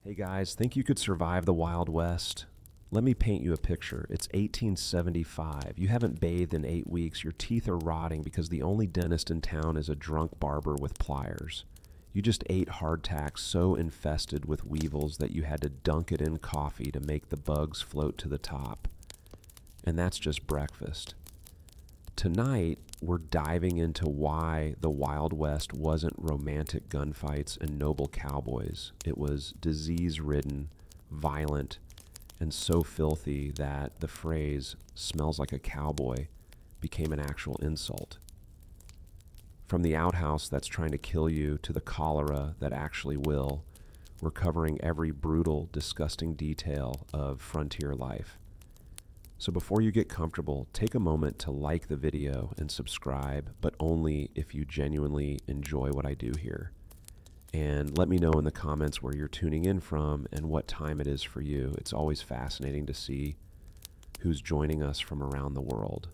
Hey guys, think you could survive the Wild West? Let me paint you a picture. It's 1875. You haven't bathed in 8 weeks. Your teeth are rotting because the only dentist in town is a drunk barber with pliers. You just ate hardtack so infested with weevils that you had to dunk it in coffee to make the bugs float to the top. And that's just breakfast. Tonight, we're diving into why the Wild West wasn't romantic gunfights and noble cowboys. It was disease ridden, violent, and so filthy that the phrase smells like a cowboy became an actual insult. From the outhouse that's trying to kill you to the cholera that actually will, we're covering every brutal, disgusting detail of frontier life. So before you get comfortable, take a moment to like the video and subscribe, but only if you genuinely enjoy what I do here. And let me know in the comments where you're tuning in from and what time it is for you. It's always fascinating to see who's joining us from around the world.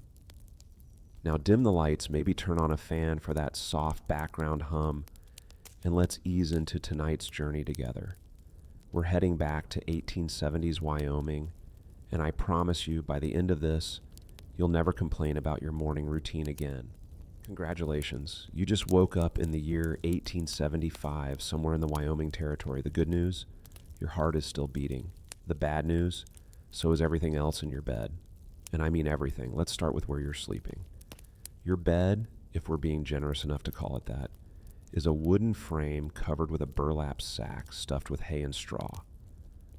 Now dim the lights, maybe turn on a fan for that soft background hum, and let's ease into tonight's journey together. We're heading back to 1870s Wyoming, and I promise you, by the end of this, you'll never complain about your morning routine again. Congratulations, you just woke up in the year 1875 somewhere in the Wyoming Territory. The good news, your heart is still beating. The bad news, so is everything else in your bed. And I mean everything. Let's start with where you're sleeping. Your bed, if we're being generous enough to call it that, is a wooden frame covered with a burlap sack stuffed with hay and straw.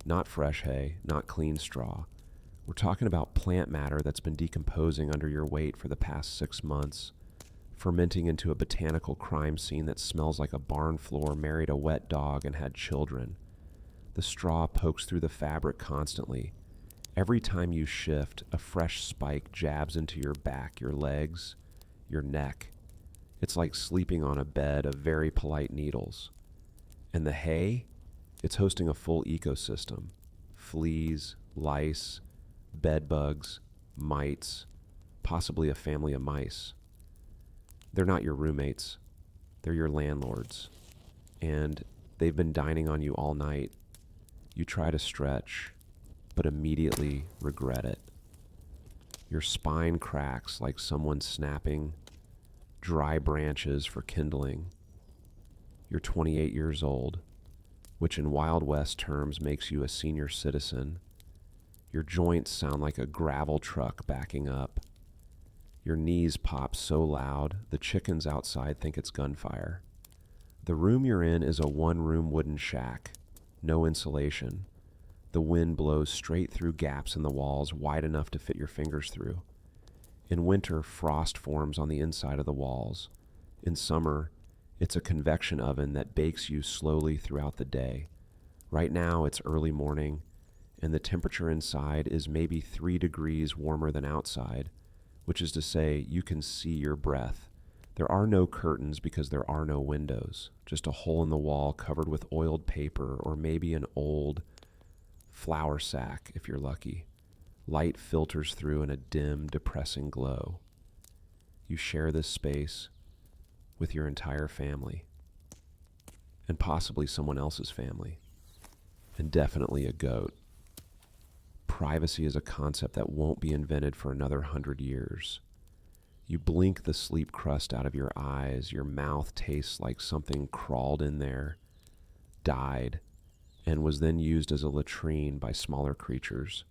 Not fresh hay, not clean straw. We're talking about plant matter that's been decomposing under your weight for the past 6 months, fermenting into a botanical crime scene that smells like a barn floor married a wet dog and had children. The straw pokes through the fabric constantly. Every time you shift, a fresh spike jabs into your back, your legs, your neck. It's like sleeping on a bed of very polite needles. And the hay? It's hosting a full ecosystem. Fleas, lice, bed bugs, mites, possibly a family of mice. They're not your roommates. They're your landlords. And they've been dining on you all night. You try to stretch, but immediately regret it. Your spine cracks like someone snapping dry branches for kindling. You're 28 years old, which in Wild West terms makes you a senior citizen. Your joints sound like a gravel truck backing up. Your knees pop so loud, the chickens outside think it's gunfire. The room you're in is a one-room wooden shack, no insulation. The wind blows straight through gaps in the walls wide enough to fit your fingers through. In winter, frost forms on the inside of the walls. In summer, it's a convection oven that bakes you slowly throughout the day. Right now, it's early morning, and the temperature inside is maybe 3 degrees warmer than outside, which is to say you can see your breath. There are no curtains because there are no windows, just a hole in the wall covered with oiled paper or maybe an old flour sack if you're lucky. Light filters through in a dim, depressing glow. You share this space with your entire family, and possibly someone else's family, and definitely a goat. Privacy is a concept that won't be invented for another 100 years. You blink the sleep crust out of your eyes. Your mouth tastes like something crawled in there, died, and was then used as a latrine by smaller creatures.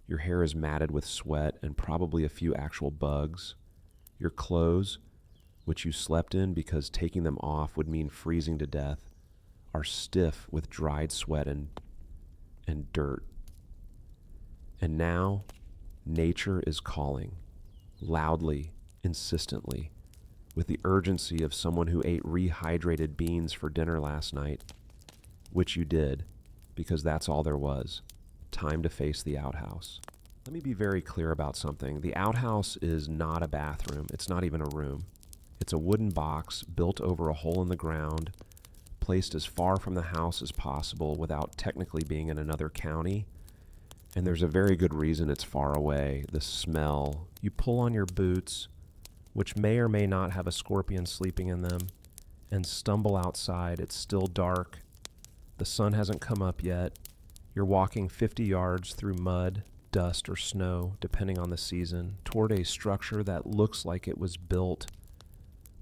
Your hair is matted with sweat and probably a few actual bugs. Your clothes, which you slept in because taking them off would mean freezing to death, are stiff with dried sweat and dirt. And now, nature is calling, loudly, insistently, with the urgency of someone who ate rehydrated beans for dinner last night, which you did, because that's all there was. Time to face the outhouse. Let me be very clear about something. The outhouse is not a bathroom. It's not even a room. It's a wooden box built over a hole in the ground, placed as far from the house as possible without technically being in another county. And there's a very good reason it's far away. The smell. You pull on your boots, which may or may not have a scorpion sleeping in them, and stumble outside. It's still dark. The sun hasn't come up yet. You're walking 50 yards through mud, dust, or snow, depending on the season, toward a structure that looks like it was built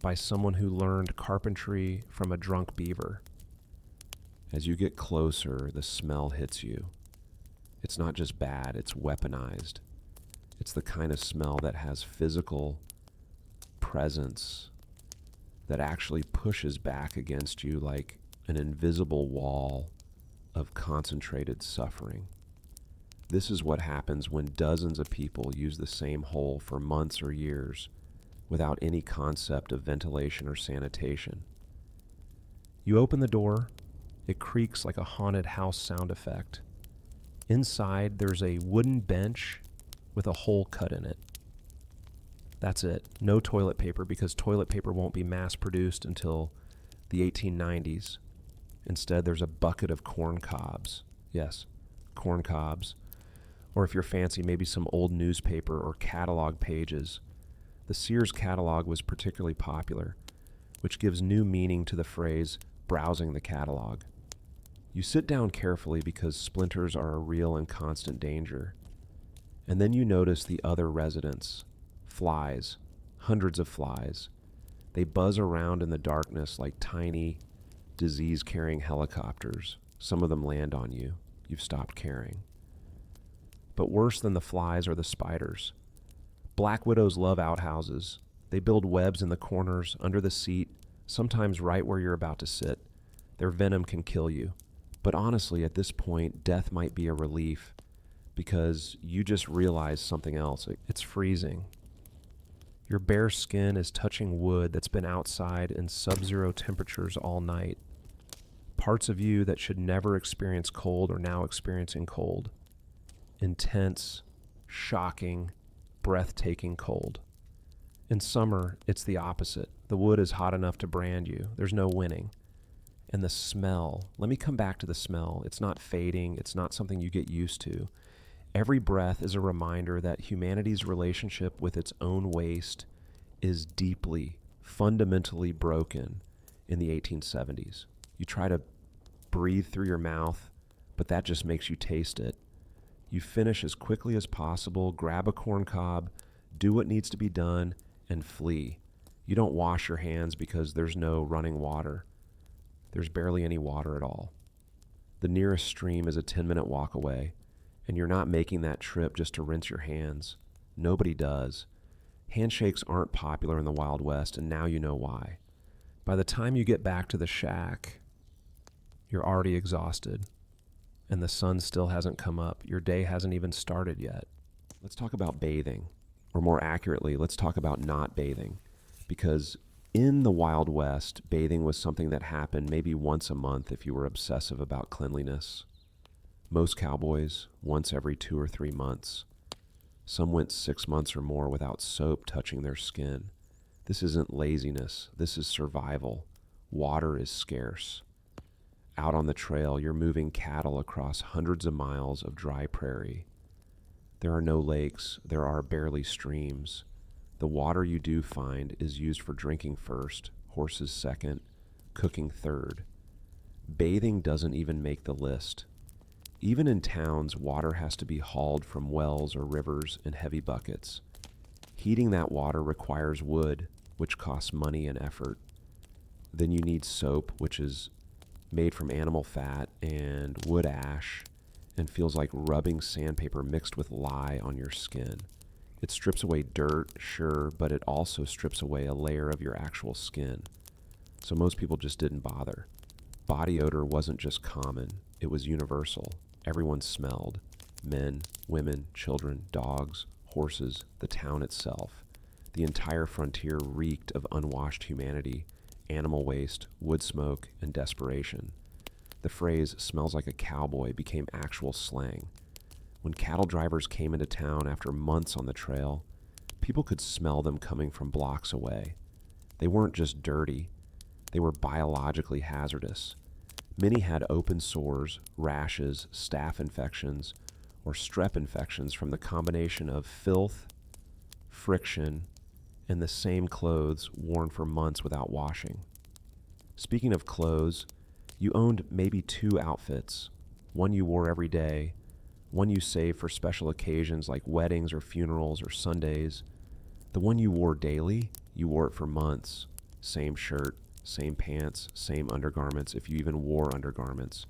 by someone who learned carpentry from a drunk beaver. As you get closer, the smell hits you. It's not just bad, it's weaponized. It's the kind of smell that has physical presence that actually pushes back against you like an invisible wall of concentrated suffering. This is what happens when dozens of people use the same hole for months or years without any concept of ventilation or sanitation. You open the door, it creaks like a haunted house sound effect. Inside, there's a wooden bench with a hole cut in it. That's it. No toilet paper, because toilet paper won't be mass-produced until the 1890s. Instead, there's a bucket of corn cobs. Yes, corn cobs. Or if you're fancy, maybe some old newspaper or catalog pages. The Sears catalog was particularly popular, which gives new meaning to the phrase, browsing the catalog. You sit down carefully because splinters are a real and constant danger. And then you notice the other residents. Flies, hundreds of flies. They buzz around in the darkness like tiny, disease-carrying helicopters. Some of them land on you. You've stopped caring. But worse than the flies are the spiders. Black widows love outhouses. They build webs in the corners, under the seat, sometimes right where you're about to sit. Their venom can kill you. But honestly, at this point, death might be a relief because you just realize something else. It's freezing. Your bare skin is touching wood that's been outside in sub-zero temperatures all night. Parts of you that should never experience cold are now experiencing cold. Intense, shocking, breathtaking cold. In summer, it's the opposite. The wood is hot enough to brand you. There's no winning. And the smell, let me come back to the smell. It's not fading. It's not something you get used to. Every breath is a reminder that humanity's relationship with its own waste is deeply, fundamentally broken in the 1870s. You try to breathe through your mouth, but that just makes you taste it. You finish as quickly as possible, grab a corn cob, do what needs to be done, and flee. You don't wash your hands because there's no running water. There's barely any water at all. The nearest stream is a 10-minute walk away, and you're not making that trip just to rinse your hands. Nobody does. Handshakes aren't popular in the Wild West, and now you know why. By the time you get back to the shack, you're already exhausted, and the sun still hasn't come up. Your day hasn't even started yet. Let's talk about bathing, or more accurately, let's talk about not bathing, because in the Wild West, bathing was something that happened maybe once a month if you were obsessive about cleanliness. Most cowboys, once every 2 or 3 months. Some went 6 months or more without soap touching their skin. This isn't laziness. This is survival. Water is scarce. Out on the trail, you're moving cattle across hundreds of miles of dry prairie. There are no lakes. There are barely streams. The water you do find is used for drinking first, horses second, cooking third. Bathing doesn't even make the list. Even in towns, water has to be hauled from wells or rivers in heavy buckets. Heating that water requires wood, which costs money and effort. Then you need soap, which is made from animal fat and wood ash, and feels like rubbing sandpaper mixed with lye on your skin. It strips away dirt, sure, but it also strips away a layer of your actual skin. So most people just didn't bother. Body odor wasn't just common, it was universal. Everyone smelled. Men, women, children, dogs, horses, the town itself. The entire frontier reeked of unwashed humanity, animal waste, wood smoke, and desperation. The phrase "smells like a cowboy" became actual slang. When cattle drivers came into town after months on the trail, people could smell them coming from blocks away. They weren't just dirty, they were biologically hazardous. Many had open sores, rashes, staph infections, or strep infections from the combination of filth, friction, and the same clothes worn for months without washing. Speaking of clothes, You owned maybe 2 outfits, one you wore every day, one you saved for special occasions like weddings or funerals or Sundays. The one you wore daily, you wore it for months. Same shirt, same pants, same undergarments, if you even wore undergarments.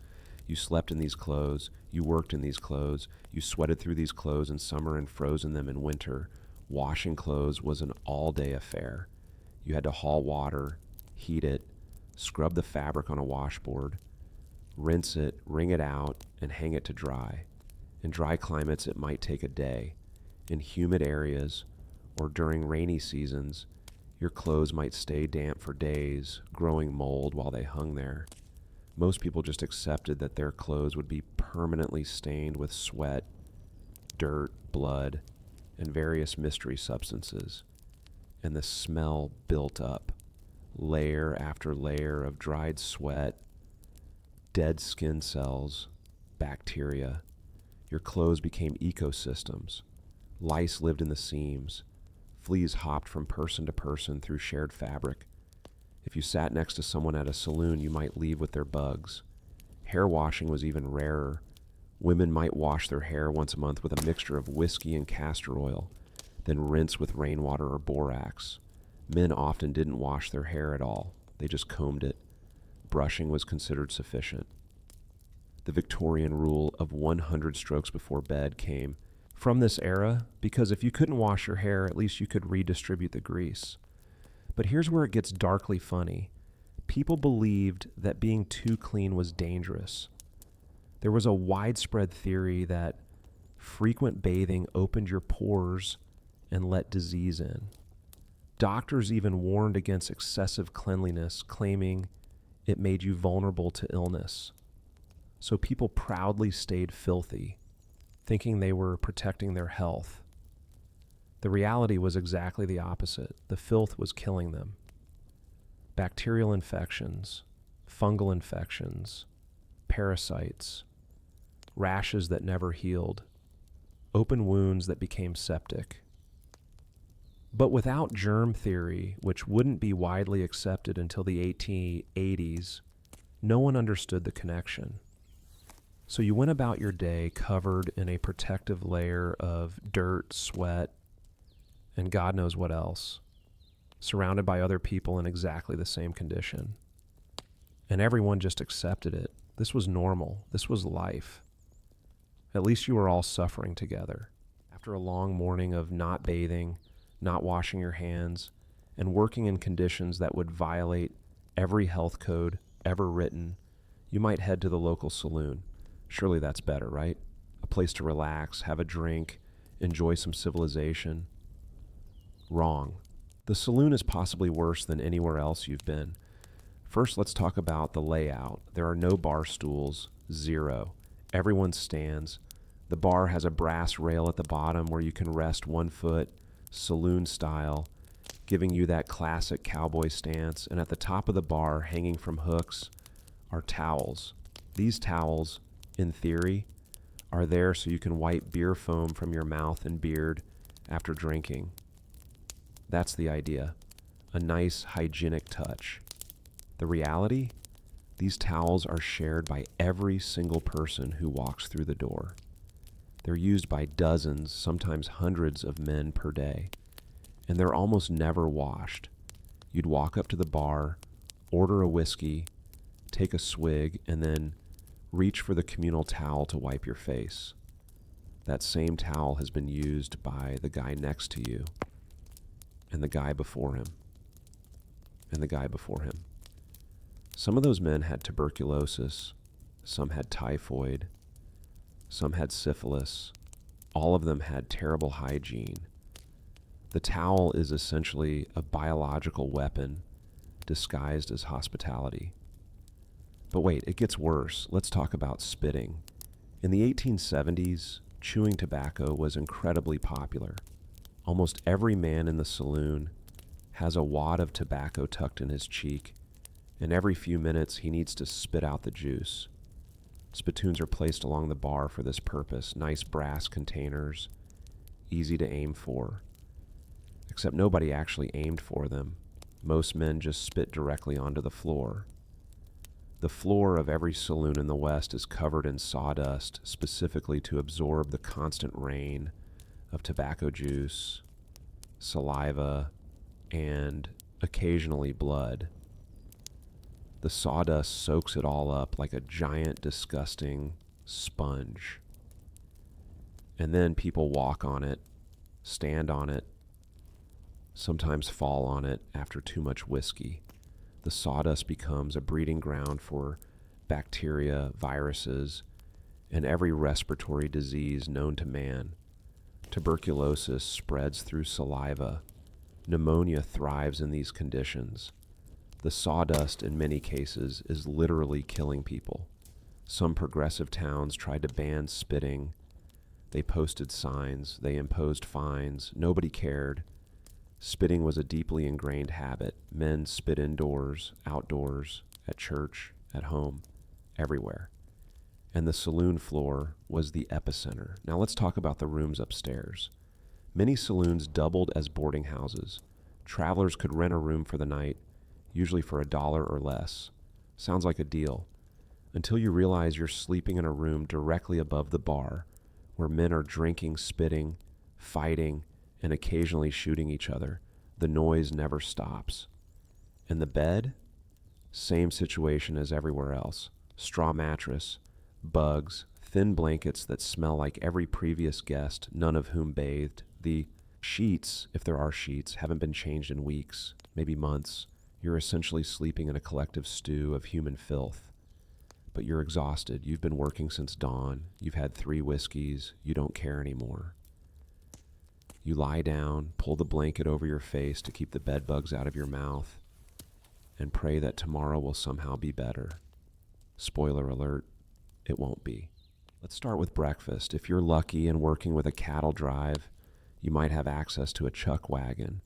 You slept in these clothes, you worked in these clothes, you sweated through these clothes in summer and froze in them in winter. Washing clothes was an all-day affair. You had to haul water, heat it, scrub the fabric on a washboard, rinse it, wring it out, and hang it to dry. In dry climates, it might take a day. In humid areas, or during rainy seasons, your clothes might stay damp for days, growing mold while they hung there. Most people just accepted that their clothes would be permanently stained with sweat, dirt, blood, and various mystery substances. And the smell built up, layer after layer of dried sweat, dead skin cells, bacteria. Your clothes became ecosystems. Lice lived in the seams. Fleas hopped from person to person through shared fabric. If you sat next to someone at a saloon, you might leave with their bugs. Hair washing was even rarer. Women might wash their hair once a month with a mixture of whiskey and castor oil, then rinse with rainwater or borax. Men often didn't wash their hair at all. They just combed it. Brushing was considered sufficient. The Victorian rule of 100 strokes before bed came from this era because if you couldn't wash your hair, at least you could redistribute the grease. But here's where it gets darkly funny. People believed that being too clean was dangerous. There was a widespread theory that frequent bathing opened your pores and let disease in. Doctors even warned against excessive cleanliness, claiming it made you vulnerable to illness. So people proudly stayed filthy, thinking they were protecting their health. The reality was exactly the opposite. The filth was killing them. Bacterial infections, fungal infections, parasites, rashes that never healed, open wounds that became septic. But without germ theory, which wouldn't be widely accepted until the 1880s, no one understood the connection. So you went about your day covered in a protective layer of dirt, sweat, and God knows what else, surrounded by other people in exactly the same condition. And everyone just accepted it. This was normal. This was life. At least you were all suffering together. After a long morning of not bathing, not washing your hands, and working in conditions that would violate every health code ever written, you might head to the local saloon. Surely that's better, right? A place to relax, have a drink, enjoy some civilization. Wrong. The saloon is possibly worse than anywhere else you've been. First, let's talk about the layout. There are no bar stools, zero. Everyone stands. The bar has a brass rail at the bottom where you can rest one foot, saloon style, giving you that classic cowboy stance. And at the top of the bar, hanging from hooks, are towels. These towels, in theory, are there so you can wipe beer foam from your mouth and beard after drinking. That's the idea. A nice hygienic touch. The reality? These towels are shared by every single person who walks through the door. They're used by dozens, sometimes hundreds of men per day, and they're almost never washed. You'd walk up to the bar, order a whiskey, take a swig, and then reach for the communal towel to wipe your face. That same towel has been used by the guy next to you, and the guy before him, and the guy before him. Some of those men had tuberculosis, some had typhoid, some had syphilis. All of them had terrible hygiene. The towel is essentially a biological weapon disguised as hospitality. But wait, it gets worse. Let's talk about spitting. In the 1870s, chewing tobacco was incredibly popular. Almost every man in the saloon has a wad of tobacco tucked in his cheek, and every few minutes he needs to spit out the juice. Spittoons are placed along the bar for this purpose, nice brass containers, easy to aim for. Except nobody actually aimed for them. Most men just spit directly onto the floor. The floor of every saloon in the West is covered in sawdust, specifically to absorb the constant rain of tobacco juice, saliva, and occasionally blood. The sawdust soaks it all up like a giant, disgusting sponge. And then people walk on it, stand on it, sometimes fall on it after too much whiskey. The sawdust becomes a breeding ground for bacteria, viruses, and every respiratory disease known to man. Tuberculosis spreads through saliva. Pneumonia thrives in these conditions. The sawdust, in many cases, is literally killing people. Some progressive towns tried to ban spitting. They posted signs. They imposed fines. Nobody cared. Spitting was a deeply ingrained habit. Men spit indoors, outdoors, at church, at home, everywhere. And the saloon floor was the epicenter. Now let's talk about the rooms upstairs. Many saloons doubled as boarding houses. Travelers could rent a room for the night, usually for $1 or less. Sounds like a deal. Until you realize you're sleeping in a room directly above the bar, where men are drinking, spitting, fighting, and occasionally shooting each other. The noise never stops. And the bed? Same situation as everywhere else. Straw mattress, bugs, thin blankets that smell like every previous guest, none of whom bathed. The sheets, if there are sheets, haven't been changed in weeks, maybe months. You're essentially sleeping in a collective stew of human filth. But you're exhausted. You've been working since dawn. You've had 3 whiskeys. You don't care anymore. You lie down, pull the blanket over your face to keep the bed bugs out of your mouth, and pray that tomorrow will somehow be better. Spoiler alert, it won't be. Let's start with breakfast. If you're lucky and working with a cattle drive, you might have access to a chuck wagon.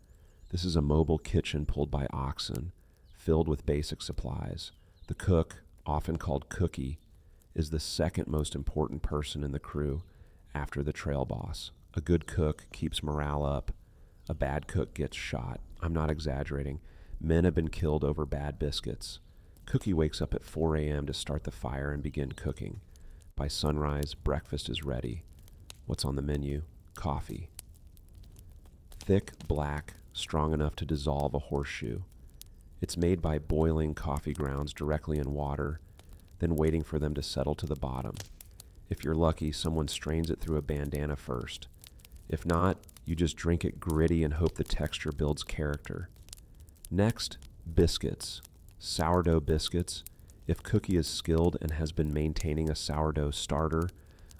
This is a mobile kitchen pulled by oxen, filled with basic supplies. The cook, often called Cookie, is the second most important person in the crew after the trail boss. A good cook keeps morale up. A bad cook gets shot. I'm not exaggerating. Men have been killed over bad biscuits. Cookie wakes up at 4 a.m. to start the fire and begin cooking. By sunrise, breakfast is ready. What's on the menu? Coffee. Thick, black, strong enough to dissolve a horseshoe. It's made by boiling coffee grounds directly in water, then waiting for them to settle to the bottom. If you're lucky, someone strains it through a bandana first. If not, you just drink it gritty and hope the texture builds character. Next, biscuits. Sourdough biscuits, if Cookie is skilled and has been maintaining a sourdough starter.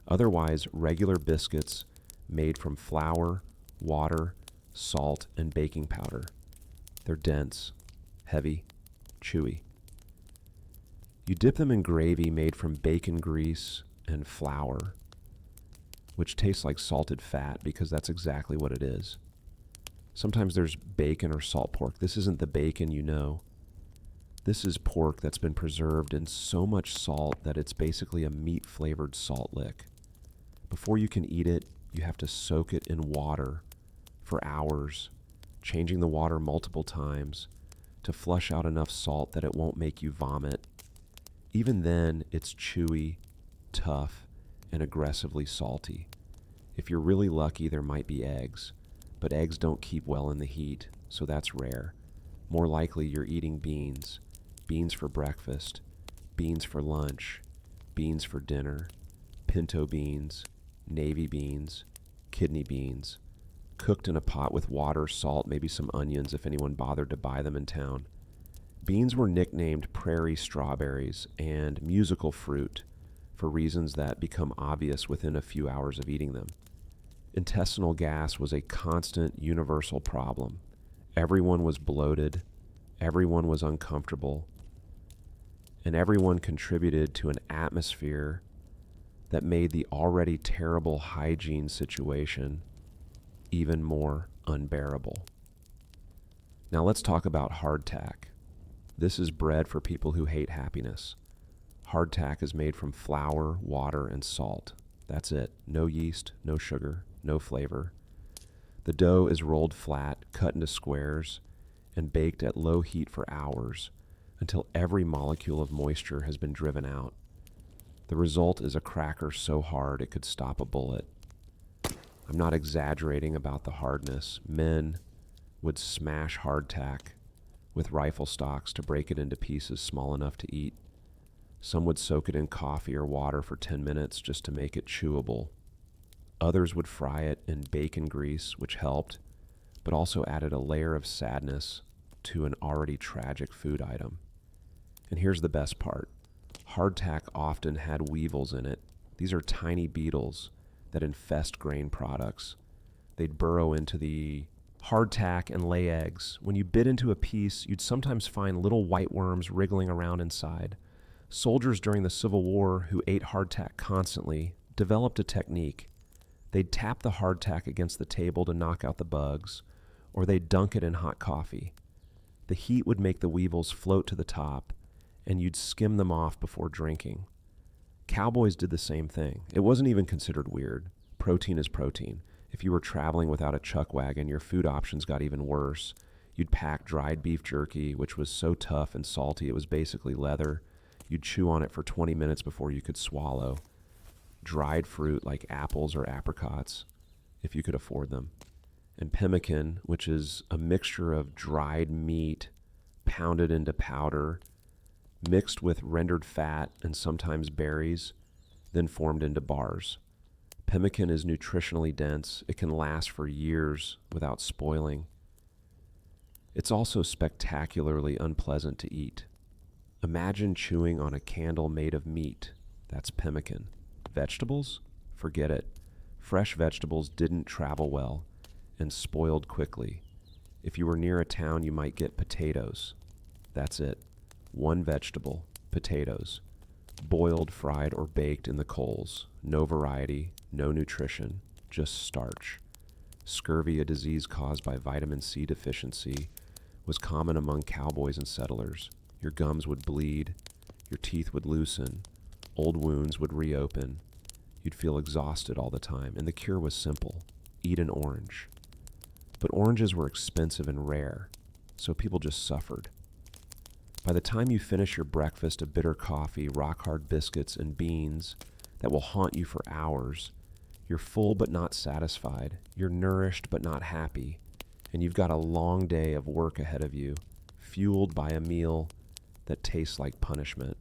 Otherwise, regular biscuits made from flour, water, salt, and baking powder. They're dense, heavy, chewy. You dip them in gravy made from bacon grease and flour, which tastes like salted fat because that's exactly what it is. Sometimes there's bacon or salt pork. This isn't the bacon you know. This is pork that's been preserved in so much salt that it's basically a meat-flavored salt lick. Before you can eat it, you have to soak it in water for hours, changing the water multiple times to flush out enough salt that it won't make you vomit. Even then, it's chewy, tough, and aggressively salty. If you're really lucky, there might be eggs, but eggs don't keep well in the heat, so that's rare. More likely, you're eating beans. Beans for breakfast, beans for lunch, beans for dinner, pinto beans, navy beans, kidney beans, cooked in a pot with water, salt, maybe some onions if anyone bothered to buy them in town. Beans were nicknamed prairie strawberries and musical fruit for reasons that become obvious within a few hours of eating them. Intestinal gas was a constant, universal problem. Everyone was bloated, everyone was uncomfortable, and everyone contributed to an atmosphere that made the already terrible hygiene situation even more unbearable. Now let's talk about hardtack. This is bread for people who hate happiness. Hardtack is made from flour, water, and salt. That's it. No yeast, no sugar, no flavor. The dough is rolled flat, cut into squares, and baked at low heat for hours, until every molecule of moisture has been driven out. The result is a cracker so hard it could stop a bullet. I'm not exaggerating about the hardness. Men would smash hardtack with rifle stocks to break it into pieces small enough to eat. Some would soak it in coffee or water for 10 minutes just to make it chewable. Others would fry it in bacon grease, which helped, but also added a layer of sadness to an already tragic food item. And here's the best part. Hardtack often had weevils in it. These are tiny beetles that infest grain products. They'd burrow into the hardtack and lay eggs. When you bit into a piece, you'd sometimes find little white worms wriggling around inside. Soldiers during the Civil War who ate hardtack constantly developed a technique. They'd tap the hardtack against the table to knock out the bugs, or they'd dunk it in hot coffee. The heat would make the weevils float to the top, and you'd skim them off before drinking. Cowboys did the same thing. It wasn't even considered weird. Protein is protein. If you were traveling without a chuck wagon, your food options got even worse. You'd pack dried beef jerky, which was so tough and salty it was basically leather. You'd chew on it for 20 minutes before you could swallow. Dried fruit like apples or apricots, if you could afford them. And pemmican, which is a mixture of dried meat pounded into powder, mixed with rendered fat and sometimes berries, then formed into bars. Pemmican is nutritionally dense. It can last for years without spoiling. It's also spectacularly unpleasant to eat. Imagine chewing on a candle made of meat. That's pemmican. Vegetables? Forget it. Fresh vegetables didn't travel well and spoiled quickly. If you were near a town, you might get potatoes. That's it. One vegetable, potatoes. Boiled, fried, or baked in the coals. No variety, no nutrition, just starch. Scurvy, a disease caused by vitamin C deficiency, was common among cowboys and settlers. Your gums would bleed, your teeth would loosen, old wounds would reopen. You'd feel exhausted all the time, and the cure was simple. Eat an orange. But oranges were expensive and rare, so people just suffered. By the time you finish your breakfast of bitter coffee, rock-hard biscuits, and beans that will haunt you for hours, you're full but not satisfied, you're nourished but not happy, and you've got a long day of work ahead of you, fueled by a meal that tastes like punishment.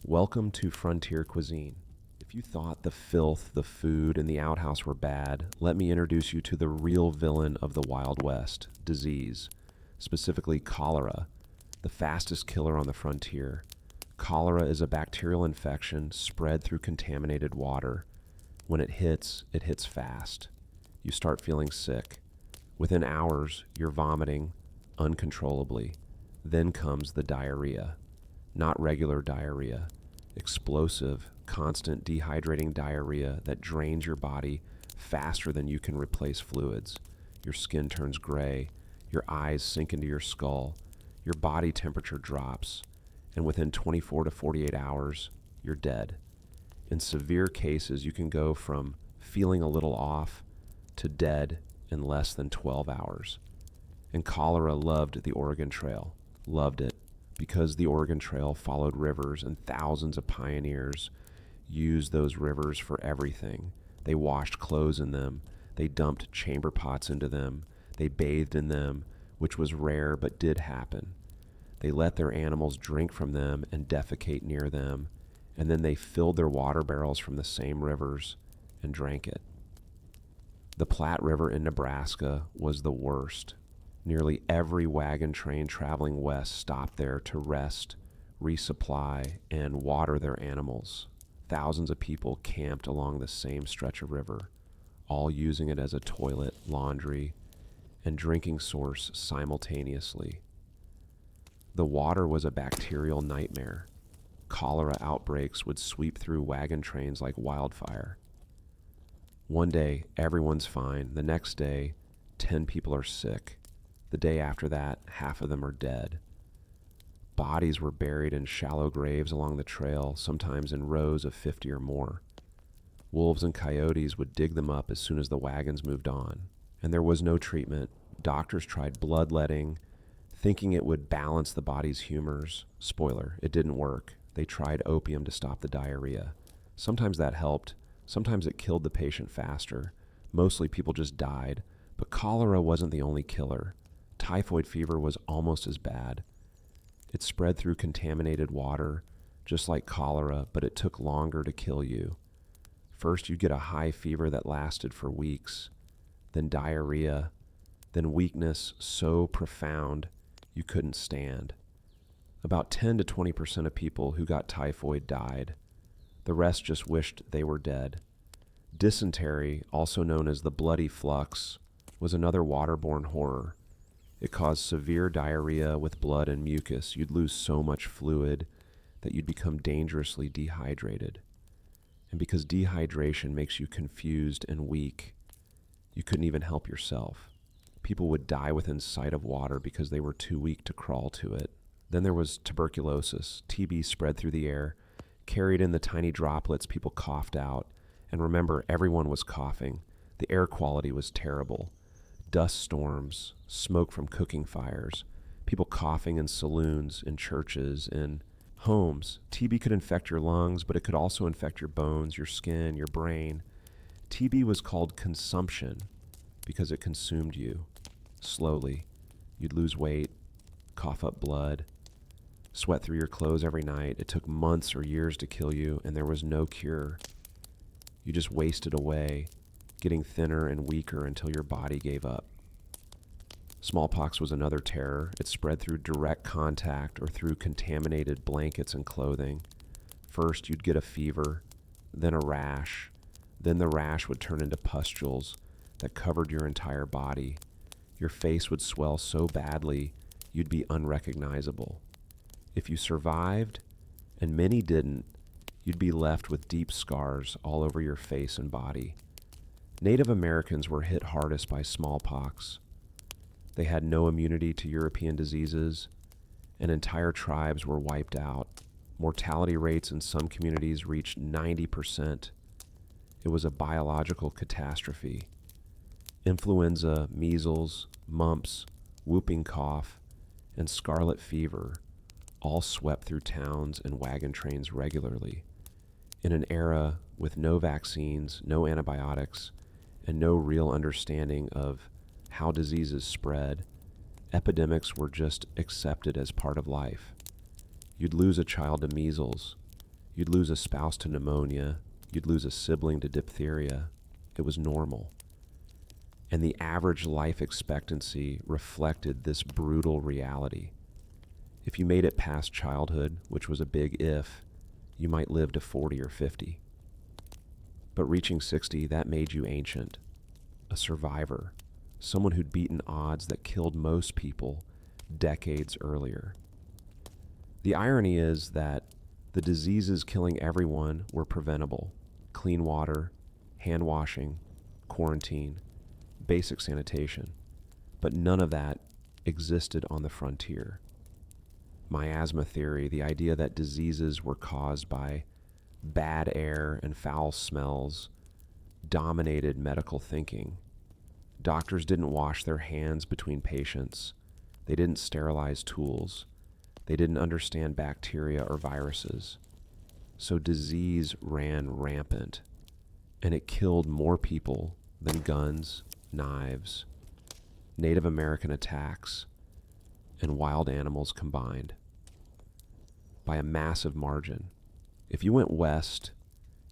Welcome to frontier cuisine. If you thought the filth, the food, and the outhouse were bad, let me introduce you to the real villain of the Wild West, disease, specifically cholera, the fastest killer on the frontier. Cholera is a bacterial infection spread through contaminated water. When it hits fast. You start feeling sick. Within hours, you're vomiting uncontrollably. Then comes the diarrhea. Not regular diarrhea. Explosive, constant dehydrating diarrhea that drains your body faster than you can replace fluids. Your skin turns gray. Your eyes sink into your skull. Your body temperature drops. And within 24 to 48 hours, you're dead. In severe cases, you can go from feeling a little off to dead in less than 12 hours. And cholera loved the Oregon Trail, loved it, because the Oregon Trail followed rivers and thousands of pioneers used those rivers for everything. They washed clothes in them. They dumped chamber pots into them. They bathed in them, which was rare but did happen. They let their animals drink from them and defecate near them, and then they filled their water barrels from the same rivers and drank it. The Platte River in Nebraska was the worst. Nearly every wagon train traveling west stopped there to rest, resupply, and water their animals. Thousands of people camped along the same stretch of river, all using it as a toilet, laundry, and drinking source simultaneously. The water was a bacterial nightmare. Cholera outbreaks would sweep through wagon trains like wildfire. One day, everyone's fine. The next day, 10 people are sick. The day after that, half of them are dead. Bodies were buried in shallow graves along the trail, sometimes in rows of 50 or more. Wolves and coyotes would dig them up as soon as the wagons moved on. And there was no treatment. Doctors tried bloodletting, thinking it would balance the body's humors. Spoiler, it didn't work. They tried opium to stop the diarrhea. Sometimes that helped. Sometimes it killed the patient faster. Mostly people just died. But cholera wasn't the only killer. Typhoid fever was almost as bad. It spread through contaminated water, just like cholera, but it took longer to kill you. First, you'd get a high fever that lasted for weeks, then diarrhea, then weakness so profound you couldn't stand. About 10 to 20% of people who got typhoid died. The rest just wished they were dead. Dysentery, also known as the bloody flux, was another waterborne horror. It caused severe diarrhea with blood and mucus. You'd lose so much fluid that you'd become dangerously dehydrated. And because dehydration makes you confused and weak, you couldn't even help yourself. People would die within sight of water because they were too weak to crawl to it. Then there was tuberculosis. TB spread through the air, carried in the tiny droplets people coughed out. And remember, everyone was coughing. The air quality was terrible. Dust storms, smoke from cooking fires, people coughing in saloons, in churches, in homes. TB could infect your lungs, but it could also infect your bones, your skin, your brain. TB was called consumption because it consumed you. Slowly, you'd lose weight, cough up blood, sweat through your clothes every night. It took months or years to kill you, and there was no cure. You just wasted away, getting thinner and weaker until your body gave up. Smallpox was another terror. It spread through direct contact or through contaminated blankets and clothing. First, you'd get a fever, then a rash. Then the rash would turn into pustules that covered your entire body. Your face would swell so badly, you'd be unrecognizable. If you survived, and many didn't, you'd be left with deep scars all over your face and body. Native Americans were hit hardest by smallpox. They had no immunity to European diseases, and entire tribes were wiped out. Mortality rates in some communities reached 90%. It was a biological catastrophe. Influenza, measles, mumps, whooping cough, and scarlet fever all swept through towns and wagon trains regularly. In an era with no vaccines, no antibiotics, and no real understanding of how diseases spread, epidemics were just accepted as part of life. You'd lose a child to measles. You'd lose a spouse to pneumonia. You'd lose a sibling to diphtheria. It was normal. And the average life expectancy reflected this brutal reality. If you made it past childhood, which was a big if, you might live to 40 or 50. But reaching 60, that made you ancient, a survivor, someone who'd beaten odds that killed most people decades earlier. The irony is that the diseases killing everyone were preventable. Clean water, hand washing, quarantine, basic sanitation. But none of that existed on the frontier. Miasma theory, the idea that diseases were caused by bad air and foul smells, dominated medical thinking. Doctors didn't wash their hands between patients. They didn't sterilize tools. They didn't understand bacteria or viruses. So disease ran rampant, and it killed more people than guns, knives, Native American attacks, and wild animals combined, by a massive margin. If you went west,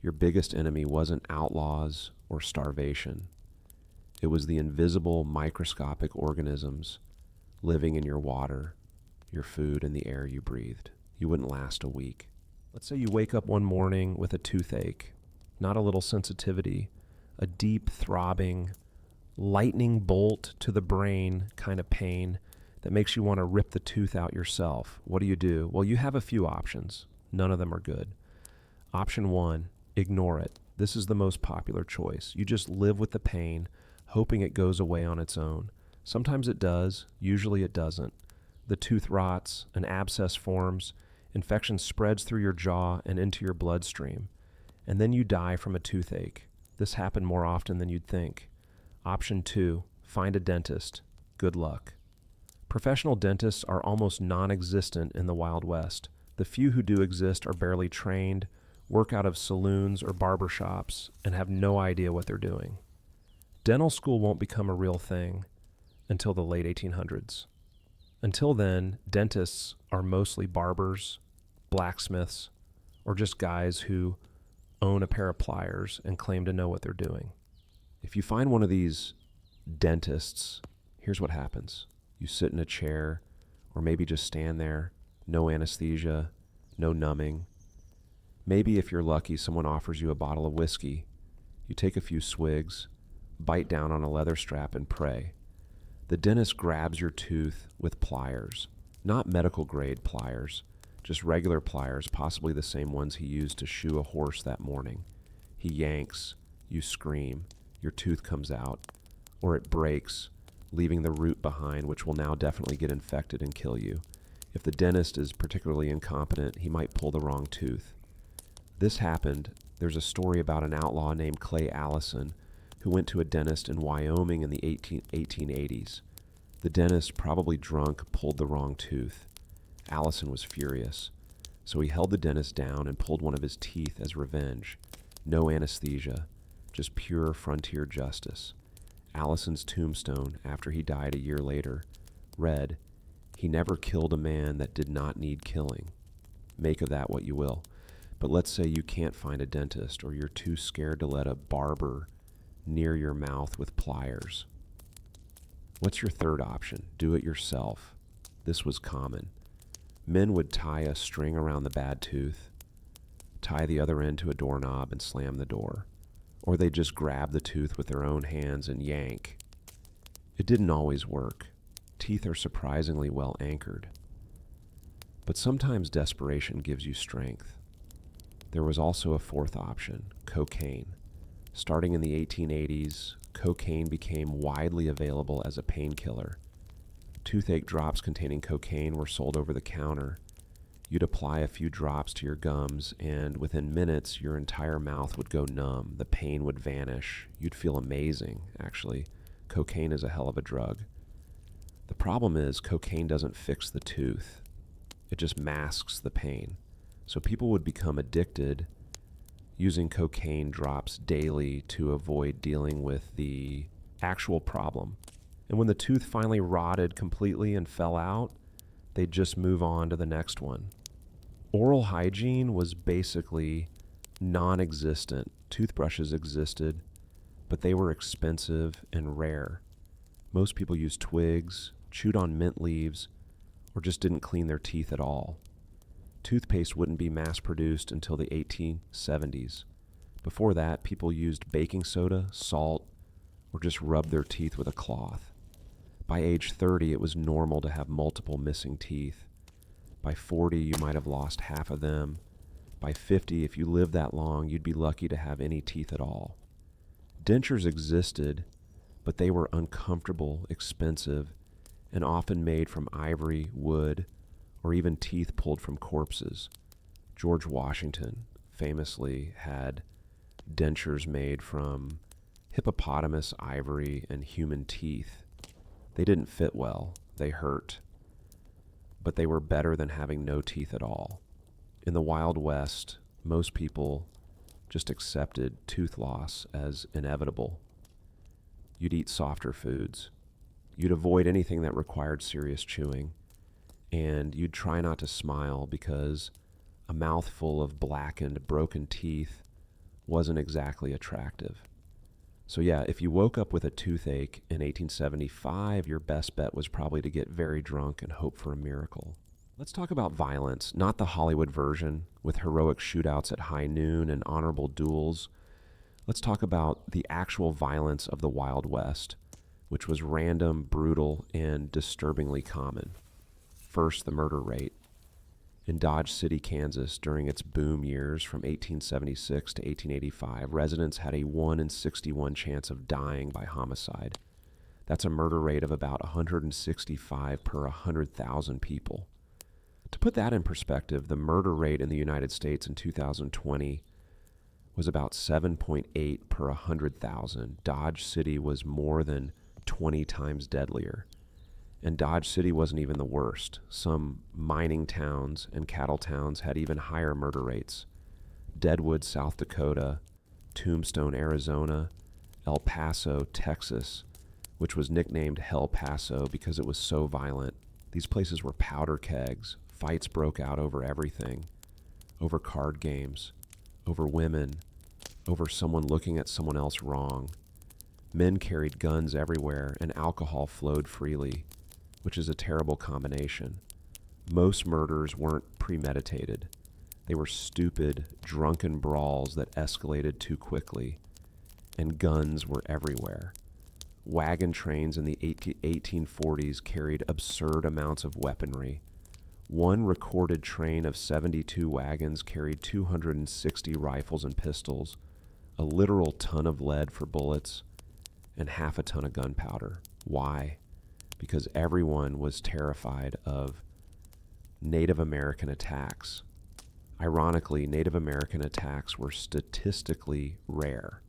your biggest enemy wasn't outlaws or starvation. It was the invisible microscopic organisms living in your water, your food, and the air you breathed. You wouldn't last a week. Let's say you wake up one morning with a toothache, not a little sensitivity, a deep throbbing, lightning bolt to the brain kind of pain that makes you want to rip the tooth out yourself. What do? Well, you have a few options. None of them are good. Option one, ignore it. This is the most popular choice. You just live with the pain, hoping it goes away on its own. Sometimes it does, usually it doesn't. The tooth rots, an abscess forms, infection spreads through your jaw and into your bloodstream, and then you die from a toothache. This happened more often than you'd think. Option two, find a dentist. Good luck. Professional dentists are almost non-existent in the Wild West. The few who do exist are barely trained, work out of saloons or barber shops, and have no idea what they're doing. Dental school won't become a real thing until the late 1800s. Until then, dentists are mostly barbers, blacksmiths, or just guys who own a pair of pliers and claim to know what they're doing. If you find one of these dentists, here's what happens. You sit in a chair, or maybe just stand there, no anesthesia, no numbing. Maybe if you're lucky, someone offers you a bottle of whiskey. You take a few swigs, bite down on a leather strap, and pray. The dentist grabs your tooth with pliers, not medical grade pliers, just regular pliers, possibly the same ones he used to shoe a horse that morning. He yanks, you scream, your tooth comes out, or it breaks, leaving the root behind, which will now definitely get infected and kill you. If the dentist is particularly incompetent, he might pull the wrong tooth. This happened. There's a story about an outlaw named Clay Allison who went to a dentist in Wyoming in the 1880s. The dentist, probably drunk, pulled the wrong tooth. Allison was furious, so he held the dentist down and pulled one of his teeth as revenge. No anesthesia, just pure frontier justice. Allison's tombstone, after he died a year later, read, "He never killed a man that did not need killing." Make of that what you will. But let's say you can't find a dentist, or you're too scared to let a barber near your mouth with pliers. What's your third option? Do it yourself. This was common. Men would tie a string around the bad tooth, tie the other end to a doorknob, and slam the door. Or they'd just grab the tooth with their own hands and yank. It didn't always work. Teeth are surprisingly well anchored. But sometimes desperation gives you strength. There was also a fourth option, cocaine. Starting in the 1880s, cocaine became widely available as a painkiller. Toothache drops containing cocaine were sold over the counter. You'd apply a few drops to your gums, and within minutes, your entire mouth would go numb. The pain would vanish. You'd feel amazing, actually. Cocaine is a hell of a drug. The problem is, cocaine doesn't fix the tooth. It just masks the pain. So people would become addicted, using cocaine drops daily to avoid dealing with the actual problem. And when the tooth finally rotted completely and fell out, they'd just move on to the next one. Oral hygiene was basically non-existent. Toothbrushes existed, but they were expensive and rare. Most people used twigs, chewed on mint leaves, or just didn't clean their teeth at all. Toothpaste wouldn't be mass-produced until the 1870s. Before that, people used baking soda, salt, or just rubbed their teeth with a cloth. By age 30, it was normal to have multiple missing teeth. By 40, you might have lost half of them. By 50, if you lived that long, you'd be lucky to have any teeth at all. Dentures existed, but they were uncomfortable, expensive, and often made from ivory, wood, or even teeth pulled from corpses. George Washington famously had dentures made from hippopotamus ivory and human teeth. They didn't fit well, they hurt, but they were better than having no teeth at all. In the Wild West, most people just accepted tooth loss as inevitable. You'd eat softer foods. You'd avoid anything that required serious chewing. And you'd try not to smile because a mouthful of blackened, broken teeth wasn't exactly attractive. So yeah, if you woke up with a toothache in 1875, your best bet was probably to get very drunk and hope for a miracle. Let's talk about violence, not the Hollywood version with heroic shootouts at high noon and honorable duels. Let's talk about the actual violence of the Wild West, which was random, brutal, and disturbingly common. First, the murder rate. In Dodge City, Kansas, during its boom years from 1876 to 1885, residents had a 1 in 61 chance of dying by homicide. That's a murder rate of about 165 per 100,000 people. To put that in perspective, the murder rate in the United States in 2020 was about 7.8 per 100,000. Dodge City was more than 20 times deadlier. And Dodge City wasn't even the worst. Some mining towns and cattle towns had even higher murder rates. Deadwood, South Dakota, Tombstone, Arizona, El Paso, Texas, which was nicknamed Hell Paso because it was so violent. These places were powder kegs. Fights broke out over everything. Over card games, over women, over someone looking at someone else wrong. Men carried guns everywhere, and alcohol flowed freely, which is a terrible combination. Most murders weren't premeditated. They were stupid, drunken brawls that escalated too quickly, and guns were everywhere. Wagon trains in the 1840s carried absurd amounts of weaponry. One recorded train of 72 wagons carried 260 rifles and pistols, a literal ton of lead for bullets, and half a ton of gunpowder. Why? Because everyone was terrified of Native American attacks. Ironically, Native American attacks were statistically rare.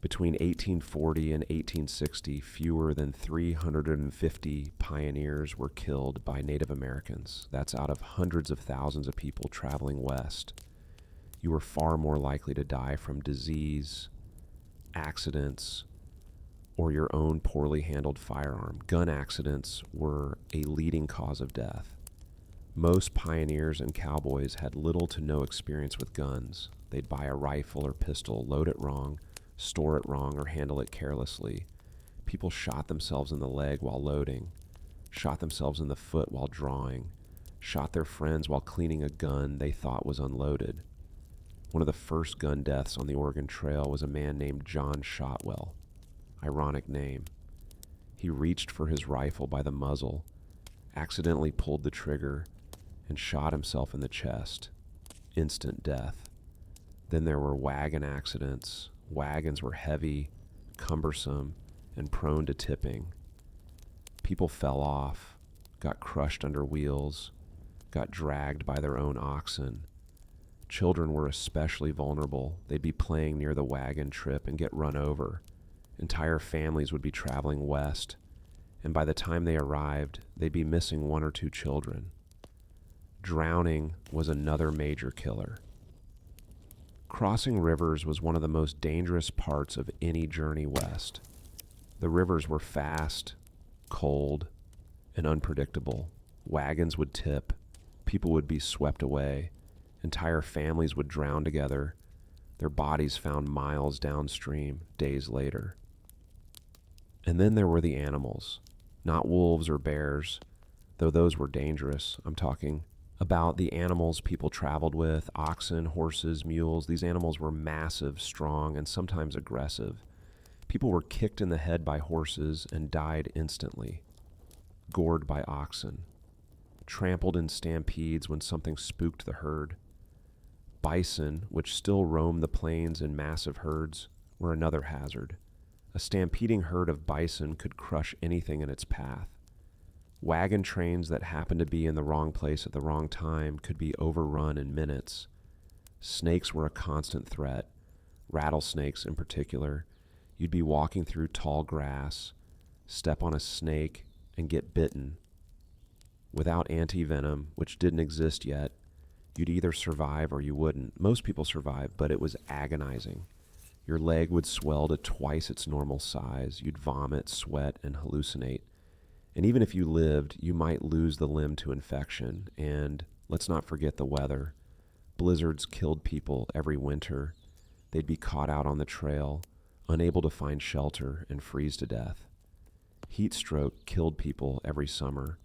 Between 1840 and 1860, fewer than 350 pioneers were killed by Native Americans. That's out of hundreds of thousands of people traveling west. You were far more likely to die from disease, accidents, or your own poorly handled firearm. Gun accidents were a leading cause of death. Most pioneers and cowboys had little to no experience with guns. They'd buy a rifle or pistol, load it wrong, store it wrong, or handle it carelessly. People shot themselves in the leg while loading, shot themselves in the foot while drawing, shot their friends while cleaning a gun they thought was unloaded. One of the first gun deaths on the Oregon Trail was a man named John Shotwell. Ironic name. He reached for his rifle by the muzzle, accidentally pulled the trigger, and shot himself in the chest. Instant death. Then there were wagon accidents. Wagons were heavy, cumbersome, and prone to tipping. People fell off, got crushed under wheels, got dragged by their own oxen. Children were especially vulnerable. They'd be playing near the wagon trip and get run over. Entire families would be traveling west, and by the time they arrived, they'd be missing one or two children. Drowning was another major killer. Crossing rivers was one of the most dangerous parts of any journey west. The rivers were fast, cold, and unpredictable. Wagons would tip, people would be swept away, entire families would drown together, their bodies found miles downstream days later. And then there were the animals, not wolves or bears, though those were dangerous. I'm talking about the animals people traveled with, oxen, horses, mules. These animals were massive, strong, and sometimes aggressive. People were kicked in the head by horses and died instantly, gored by oxen, trampled in stampedes when something spooked the herd. Bison, which still roamed the plains in massive herds, were another hazard. A stampeding herd of bison could crush anything in its path. Wagon trains that happened to be in the wrong place at the wrong time could be overrun in minutes. Snakes were a constant threat, rattlesnakes in particular. You'd be walking through tall grass, step on a snake, and get bitten. Without anti-venom, which didn't exist yet, you'd either survive or you wouldn't. Most people survived, but it was agonizing. Your leg would swell to twice its normal size. You'd vomit, sweat, and hallucinate. And even if you lived, you might lose the limb to infection. And let's not forget the weather. Blizzards killed people every winter. They'd be caught out on the trail, unable to find shelter, and freeze to death. Heat stroke killed people every summer.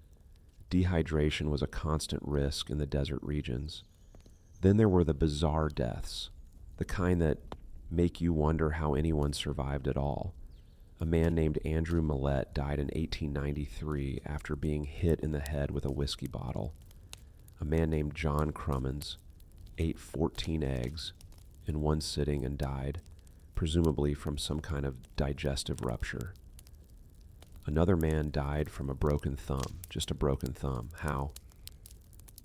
Dehydration was a constant risk in the desert regions. Then there were the bizarre deaths, the kind that make you wonder how anyone survived at all. A man named Andrew Millett died in 1893 after being hit in the head with a whiskey bottle. A man named John Crummins ate 14 eggs in one sitting and died, presumably from some kind of digestive rupture. Another man died from a broken thumb, just a broken thumb. How?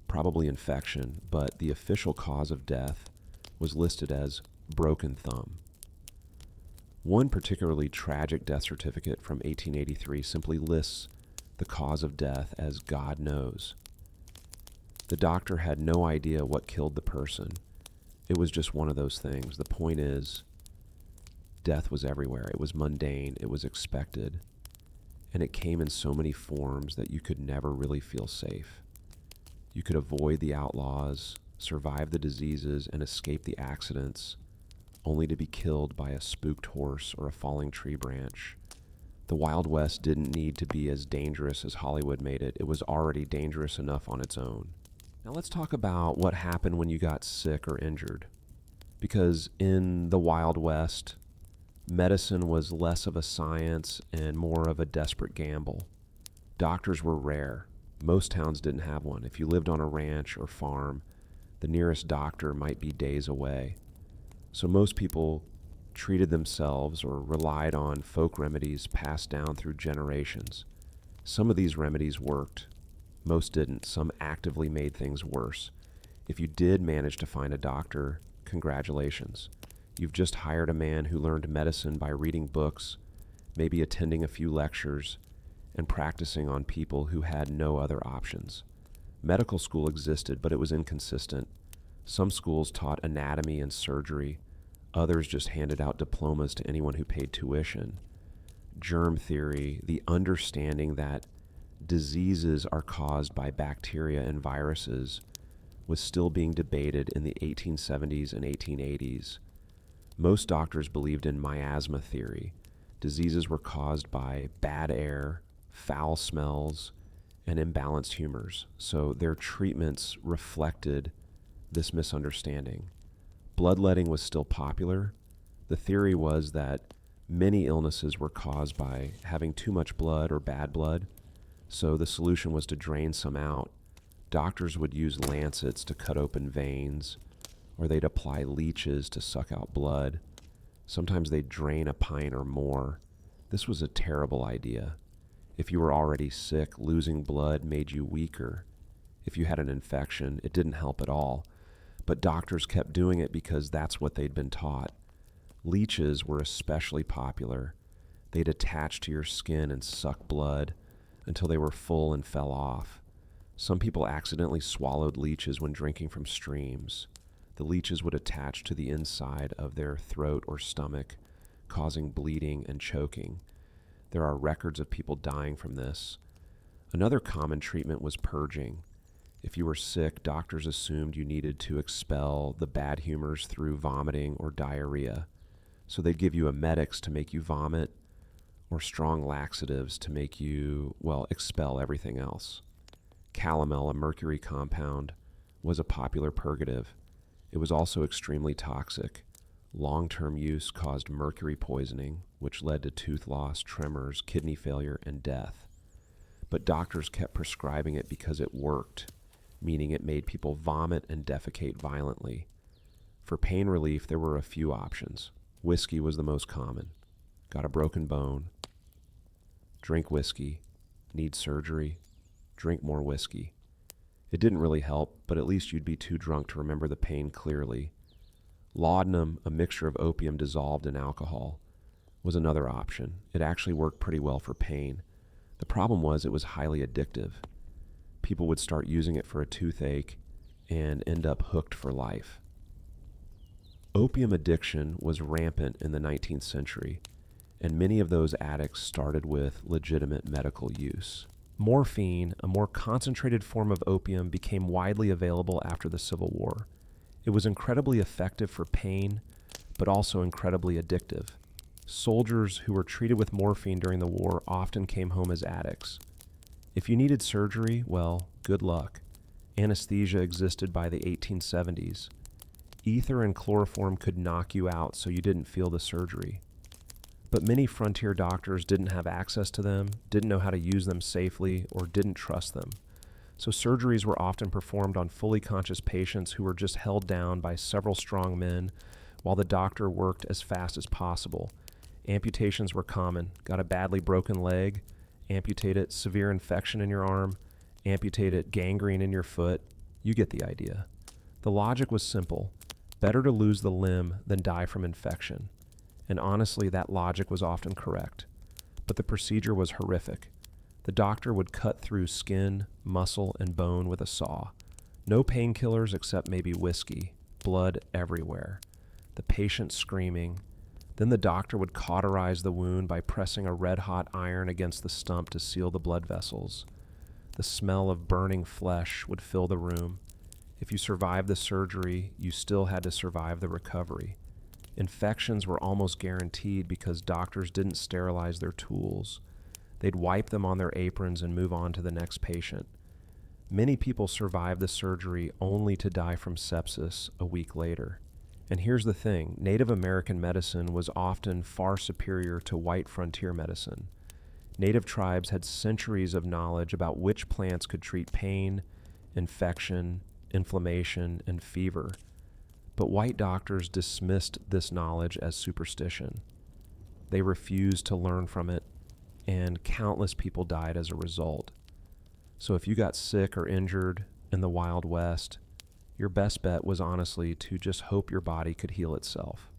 Probably infection, but the official cause of death was listed as broken thumb. One particularly tragic death certificate from 1883 simply lists the cause of death as God knows. The doctor had no idea what killed the person. It was just one of those things. The point is, death was everywhere. It was mundane. It was expected. And it came in so many forms that you could never really feel safe. You could avoid the outlaws, survive the diseases, and escape the accidents, only to be killed by a spooked horse or a falling tree branch. The Wild West didn't need to be as dangerous as Hollywood made it. It was already dangerous enough on its own. Now let's talk about what happened when you got sick or injured. Because in the Wild West, medicine was less of a science and more of a desperate gamble. Doctors were rare. Most towns didn't have one. If you lived on a ranch or farm, the nearest doctor might be days away. So most people treated themselves or relied on folk remedies passed down through generations. Some of these remedies worked. Most didn't. Some actively made things worse. If you did manage to find a doctor, congratulations. You've just hired a man who learned medicine by reading books, maybe attending a few lectures, and practicing on people who had no other options. Medical school existed, but it was inconsistent. Some schools taught anatomy and surgery. Others just handed out diplomas to anyone who paid tuition. Germ theory, the understanding that diseases are caused by bacteria and viruses, was still being debated in the 1870s and 1880s. Most doctors believed in miasma theory. Diseases were caused by bad air, foul smells, and imbalanced humors, so their treatments reflected this misunderstanding. Bloodletting was still popular. The theory was that many illnesses were caused by having too much blood or bad blood, so the solution was to drain some out. Doctors would use lancets to cut open veins, or they'd apply leeches to suck out blood. Sometimes they'd drain a pint or more. This was a terrible idea. If you were already sick, losing blood made you weaker. If you had an infection, it didn't help at all. But doctors kept doing it because that's what they'd been taught. Leeches were especially popular. They'd attach to your skin and suck blood until they were full and fell off. Some people accidentally swallowed leeches when drinking from streams. The leeches would attach to the inside of their throat or stomach, causing bleeding and choking. There are records of people dying from this. Another common treatment was purging. If you were sick, doctors assumed you needed to expel the bad humors through vomiting or diarrhea. So they'd give you emetics to make you vomit, or strong laxatives to make you, expel everything else. Calomel, a mercury compound, was a popular purgative. It was also extremely toxic. Long-term use caused mercury poisoning, which led to tooth loss, tremors, kidney failure, and death. But doctors kept prescribing it because it worked, meaning it made people vomit and defecate violently. For pain relief, there were a few options. Whiskey was the most common. Got a broken bone. Drink whiskey. Need surgery. Drink more whiskey. It didn't really help, but at least you'd be too drunk to remember the pain clearly. Laudanum, a mixture of opium dissolved in alcohol, was another option. It actually worked pretty well for pain. The problem was it was highly addictive. People would start using it for a toothache and end up hooked for life. Opium addiction was rampant in the 19th century, and many of those addicts started with legitimate medical use. Morphine, a more concentrated form of opium, became widely available after the Civil War. It was incredibly effective for pain, but also incredibly addictive. Soldiers who were treated with morphine during the war often came home as addicts. If you needed surgery, good luck. Anesthesia existed by the 1870s. Ether and chloroform could knock you out so you didn't feel the surgery. But many frontier doctors didn't have access to them, didn't know how to use them safely, or didn't trust them. So surgeries were often performed on fully conscious patients who were just held down by several strong men while the doctor worked as fast as possible. Amputations were common. Got a badly broken leg? Amputate it. Severe infection in your arm? Amputate it. Gangrene in your foot? You get the idea. The logic was simple. Better to lose the limb than die from infection. And honestly, that logic was often correct. But the procedure was horrific. The The doctor would cut through skin, muscle, and bone with a saw. No painkillers except maybe whiskey, blood everywhere. The patient screaming. Then the doctor would cauterize the wound by pressing a red-hot iron against the stump to seal the blood vessels. The smell of burning flesh would fill the room. If you survived the surgery, you still had to survive the recovery. Infections were almost guaranteed because doctors didn't sterilize their tools. They'd wipe them on their aprons and move on to the next patient. Many people survived the surgery only to die from sepsis a week later. And here's the thing, Native American medicine was often far superior to white frontier medicine. Native tribes had centuries of knowledge about which plants could treat pain, infection, inflammation, and fever. But white doctors dismissed this knowledge as superstition. They refused to learn from it, and countless people died as a result. So if you got sick or injured in the Wild West, your best bet was honestly to just hope your body could heal itself.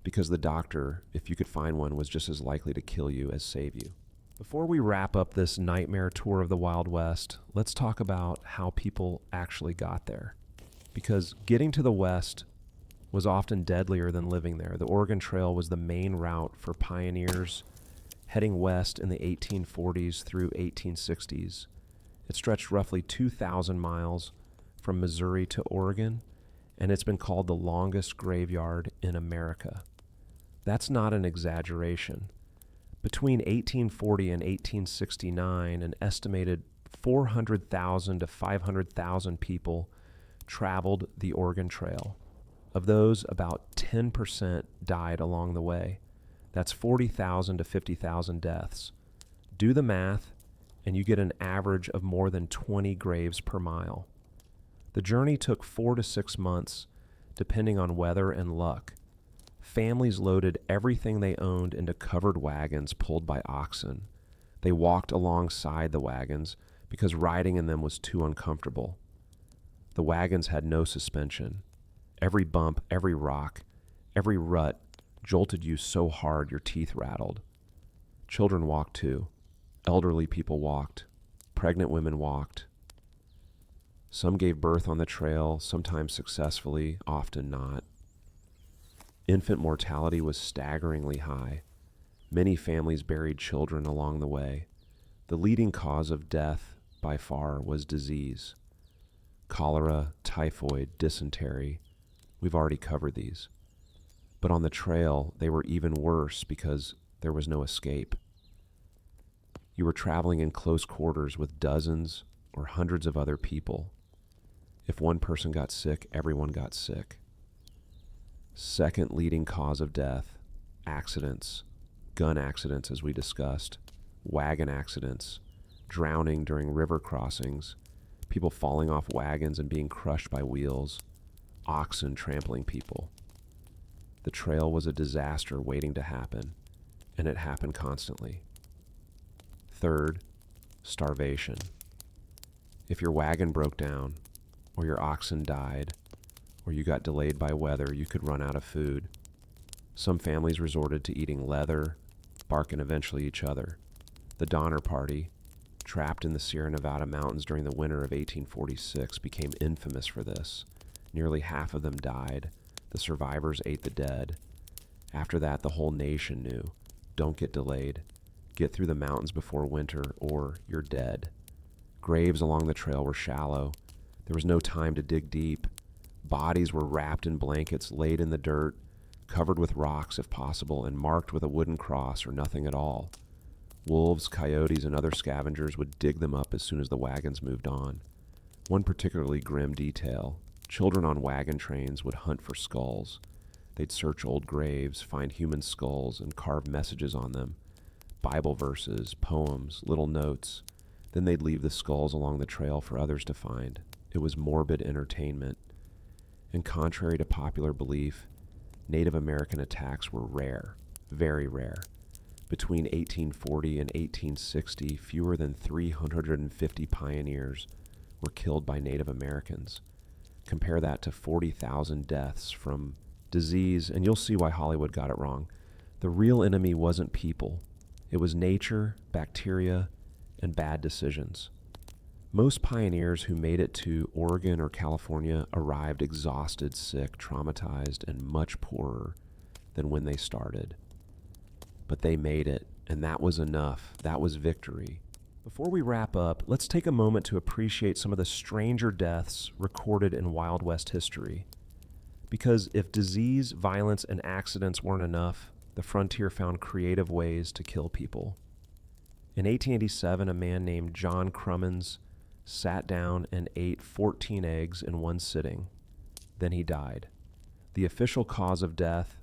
Because the doctor, if you could find one, was just as likely to kill you as save you. Before we wrap up this nightmare tour of the Wild West, let's talk about how people actually got there. Because getting to the West was often deadlier than living there. The Oregon Trail was the main route for pioneers heading west in the 1840s through 1860s. It stretched roughly 2,000 miles from Missouri to Oregon, and it's been called the longest graveyard in America. That's not an exaggeration. Between 1840 and 1869, an estimated 400,000 to 500,000 people traveled the Oregon Trail. Of those, about 10% died along the way. That's 40,000 to 50,000 deaths. Do the math, and you get an average of more than 20 graves per mile. The journey took 4 to 6 months, depending on weather and luck. Families loaded everything they owned into covered wagons pulled by oxen. They walked alongside the wagons because riding in them was too uncomfortable. The wagons had no suspension. Every bump, every rock, every rut jolted you so hard your teeth rattled. Children walked too. Elderly people walked. Pregnant women walked. Some gave birth on the trail, sometimes successfully, often not. Infant mortality was staggeringly high. Many families buried children along the way. The leading cause of death, by far, was disease. Cholera, typhoid, dysentery. We've already covered these. But on the trail, they were even worse because there was no escape. You were traveling in close quarters with dozens or hundreds of other people. If one person got sick, everyone got sick. Second leading cause of death, accidents, gun accidents as we discussed, wagon accidents, drowning during river crossings, people falling off wagons and being crushed by wheels, oxen trampling people. The trail was a disaster waiting to happen, and it happened constantly. Third, starvation. If your wagon broke down, or your oxen died, or you got delayed by weather, you could run out of food. Some families resorted to eating leather, bark, and eventually each other. The Donner Party, trapped in the Sierra Nevada mountains during the winter of 1846, became infamous for this. Nearly half of them died. The survivors ate the dead. After that, the whole nation knew, don't get delayed. Get through the mountains before winter, or you're dead. Graves along the trail were shallow. There was no time to dig deep. Bodies were wrapped in blankets, laid in the dirt, covered with rocks if possible, and marked with a wooden cross or nothing at all. Wolves, coyotes, and other scavengers would dig them up as soon as the wagons moved on. One particularly grim detail, children on wagon trains would hunt for skulls. They'd search old graves, find human skulls, and carve messages on them. Bible verses, poems, little notes. Then they'd leave the skulls along the trail for others to find. It was morbid entertainment. And contrary to popular belief, Native American attacks were rare, very rare. Between 1840 and 1860, fewer than 350 pioneers were killed by Native Americans. Compare that to 40,000 deaths from disease, and you'll see why Hollywood got it wrong. The real enemy wasn't people. It was nature, bacteria, and bad decisions. Most pioneers who made it to Oregon or California arrived exhausted, sick, traumatized, and much poorer than when they started. But they made it, and that was enough. That was victory. Before we wrap up, let's take a moment to appreciate some of the stranger deaths recorded in Wild West history. Because if disease, violence, and accidents weren't enough, the frontier found creative ways to kill people. In 1887, a man named John Crummins sat down and ate 14 eggs in one sitting. Then he died. The official cause of death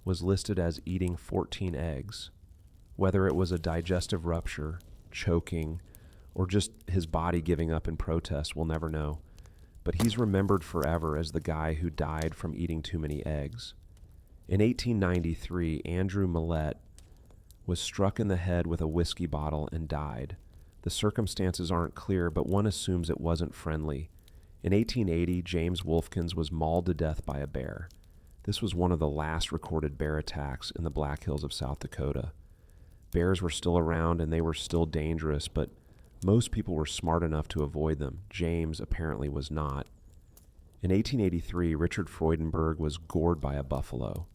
was listed as eating 14 eggs. Whether it was a digestive rupture, choking, or just his body giving up in protest, we'll never know. But he's remembered forever as the guy who died from eating too many eggs. In 1893, Andrew Millett was struck in the head with a whiskey bottle and died. The circumstances aren't clear, but one assumes it wasn't friendly. In 1880, James Wolfkins was mauled to death by a bear. This was one of the last recorded bear attacks in the Black Hills of South Dakota. Bears were still around and they were still dangerous, but most people were smart enough to avoid them. James apparently was not. In 1883, Richard Freudenberg was gored by a buffalo.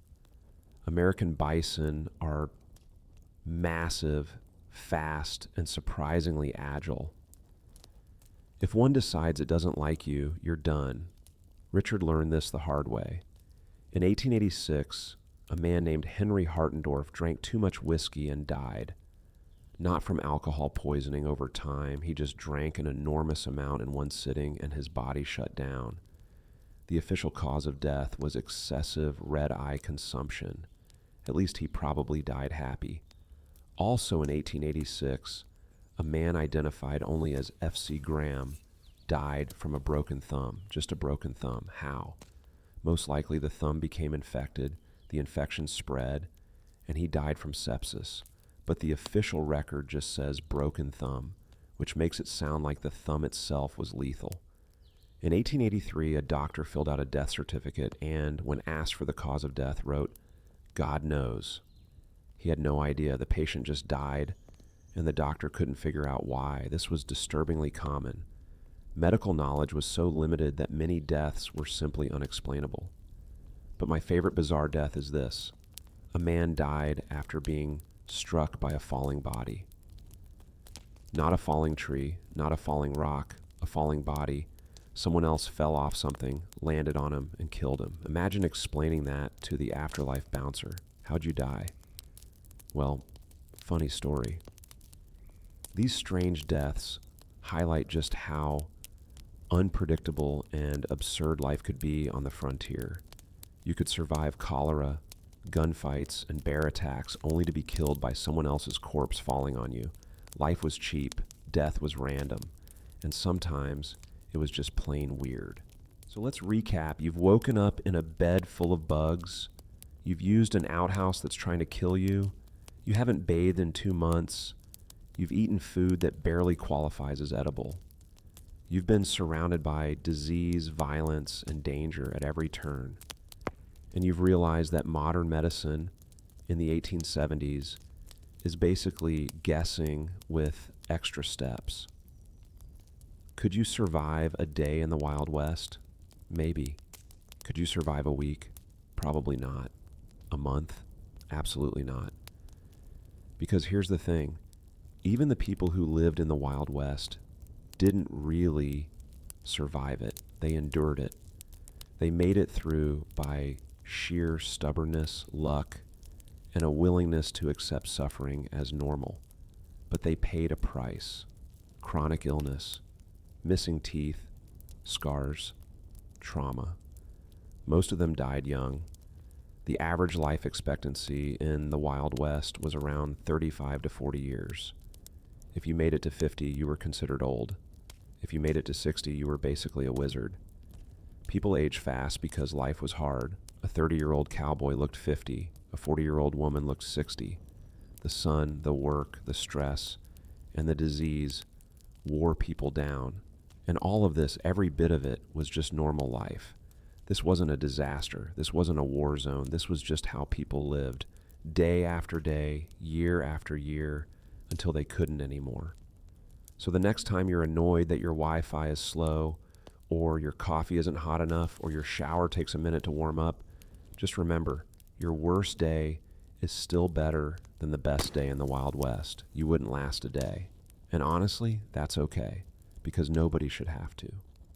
American bison are massive, fast, and surprisingly agile. If one decides it doesn't like you, you're done. Richard learned this the hard way. In 1886, a man named Henry Hartendorf drank too much whiskey and died. Not from alcohol poisoning over time, he just drank an enormous amount in one sitting and his body shut down. The official cause of death was excessive red-eye consumption. At least he probably died happy. Also in 1886, a man identified only as F.C. Graham died from a broken thumb, just a broken thumb. How? Most likely the thumb became infected, the infection spread, and he died from sepsis. But the official record just says broken thumb, which makes it sound like the thumb itself was lethal. In 1883, a doctor filled out a death certificate and, when asked for the cause of death, wrote, "God knows." He had no idea. The patient just died, and the doctor couldn't figure out why. This was disturbingly common. Medical knowledge was so limited that many deaths were simply unexplainable. But my favorite bizarre death is this. A man died after being struck by a falling body. Not a falling tree, not a falling rock, a falling body. Someone else fell off something, landed on him, and killed him. Imagine explaining that to the afterlife bouncer. How'd you die? Well, funny story. These strange deaths highlight just how unpredictable and absurd life could be on the frontier. You could survive cholera, gunfights, and bear attacks only to be killed by someone else's corpse falling on you. Life was cheap, death was random, and sometimes it was just plain weird. So let's recap. You've woken up in a bed full of bugs. You've used an outhouse that's trying to kill you. You haven't bathed in 2 months. You've eaten food that barely qualifies as edible. You've been surrounded by disease, violence, and danger at every turn. And you've realized that modern medicine in the 1870s is basically guessing with extra steps. Could you survive a day in the Wild West? Maybe. Could you survive a week? Probably not. A month? Absolutely not. Because here's the thing. Even the people who lived in the Wild West didn't really survive it. They endured it. They made it through by sheer stubbornness, luck, and a willingness to accept suffering as normal. But they paid a price. Chronic illness, missing teeth, scars, trauma. Most of them died young. The average life expectancy in the Wild West was around 35 to 40 years. If you made it to 50, you were considered old. If you made it to 60, you were basically a wizard. People age fast because life was hard. A 30-year-old cowboy looked 50. A 40-year-old woman looked 60. The sun, the work, the stress, and the disease wore people down. And all of this, every bit of it, was just normal life. This wasn't a disaster. This wasn't a war zone. This was just how people lived, day after day, year after year, until they couldn't anymore. So the next time you're annoyed that your Wi-Fi is slow, or your coffee isn't hot enough, or your shower takes a minute to warm up, just remember, your worst day is still better than the best day in the Wild West. You wouldn't last a day. And honestly, that's okay, because nobody should have to.